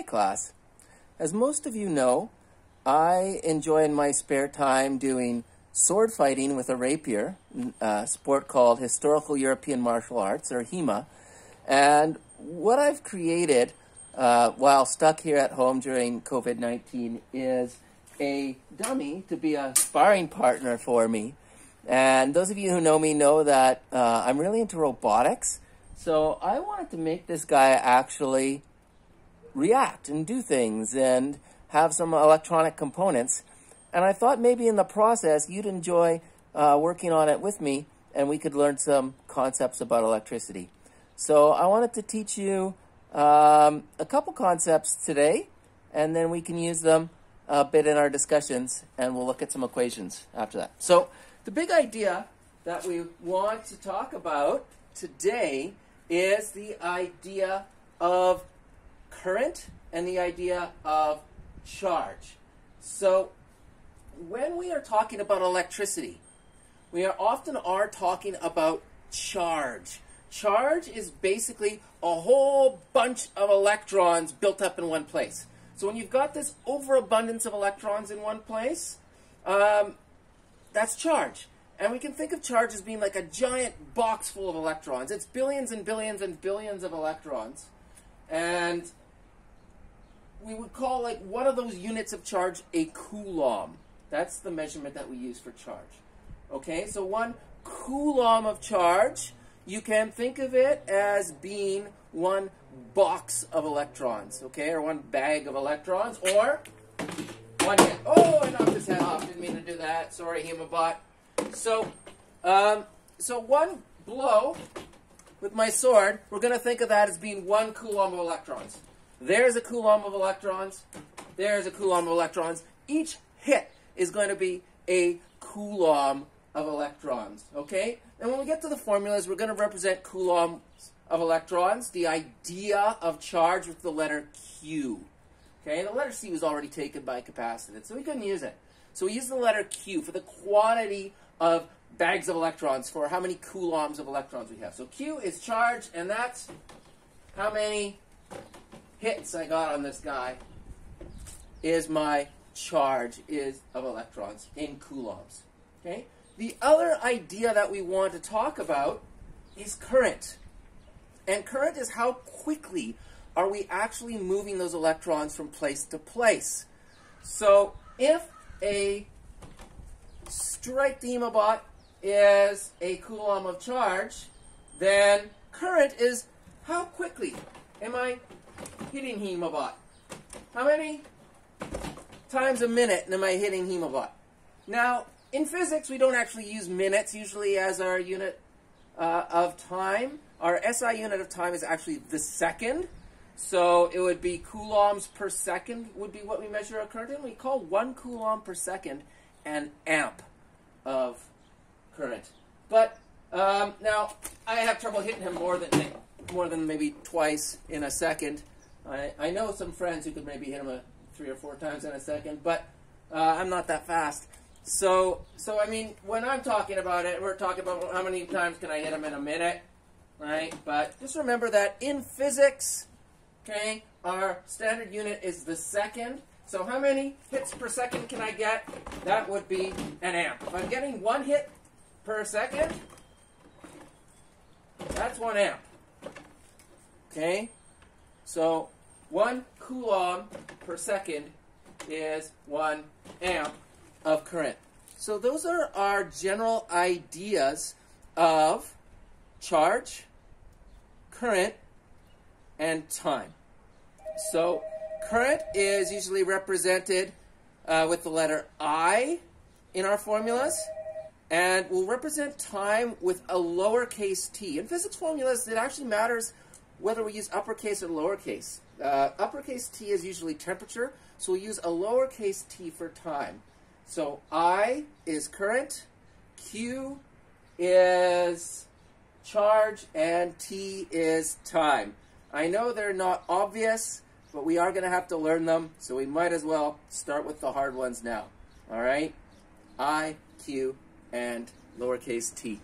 class. As most of you know, I enjoy in my spare time doing sword fighting with a rapier, a sport called Historical European Martial Arts, or HEMA. And what I've created while stuck here at home during COVID-19 is a dummy to be a sparring partner for me. And those of you who know me know that I'm really into robotics. So I wanted to make this guy actually react and do things and have some electronic components. And I thought maybe in the process you'd enjoy working on it with me and we could learn some concepts about electricity. So I wanted to teach you a couple concepts today, and then we can use them a bit in our discussions, and we'll look at some equations after that. So the big idea that we want to talk about today is the idea of current and the idea of charge. So when we are talking about electricity, we are often talking about charge. Charge is basically a whole bunch of electrons built up in one place. So when you've got this overabundance of electrons in one place, that's charge. And we can think of charge as being like a giant box full of electrons. It's billions and billions and billions of electrons. And we would call like one of those units of charge a coulomb. That's the measurement that we use for charge. Okay, so 1 coulomb of charge, you can think of it as being 1 box of electrons, okay, or 1 bag of electrons, or 1 hit. Oh, I knocked his head off. Didn't mean to do that. Sorry, HEMAbot. So 1 blow with my sword, we're going to think of that as being 1 coulomb of electrons. There's a coulomb of electrons. There's a coulomb of electrons. Each hit is going to be a coulomb of electrons, okay? And when we get to the formulas, we're going to represent coulombs of electrons, the idea of charge with the letter Q. Okay, the letter C was already taken by capacitance, so we couldn't use it. So we use the letter Q for the quantity of bags of electrons, for how many coulombs of electrons we have. So Q is charge, and that's how many hits I got on this guy is my charge of electrons in coulombs. Okay? The other idea that we want to talk about is current. And current is how quickly are we actually moving those electrons from place to place. So if a strike the HEMAbot is a coulomb of charge, then current is how quickly am I hitting HEMAbot? How many times a minute am I hitting HEMAbot? Now, in physics, we don't actually use minutes usually as our unit of time. Our SI unit of time is actually the second. So it would be coulombs per second would be what we measure a current in. We call 1 coulomb per second an amp of current. But now, I have trouble hitting him more than maybe twice in a second. I know some friends who could maybe hit him 3 or 4 times in a second, but I'm not that fast. So I mean, when I'm talking about it, we're talking about how many times can I hit him in a minute, right? But just remember that in physics, okay, our standard unit is the second. So how many hits per second can I get? That would be an amp. If I'm getting 1 hit per second, that's 1 amp. Okay? So 1 coulomb per second is 1 amp of current. So those are our general ideas of charge, current, and time. So current is usually represented with the letter I in our formulas, and we'll represent time with a lowercase t. In physics formulas, it actually matters whether we use uppercase or lowercase. Uppercase t is usually temperature, so we'll use a lowercase t for time. So I is current, Q is charge, and T is time. I know they're not obvious, but we are going to have to learn them, so we might as well start with the hard ones now. All right? I, Q, and lowercase t.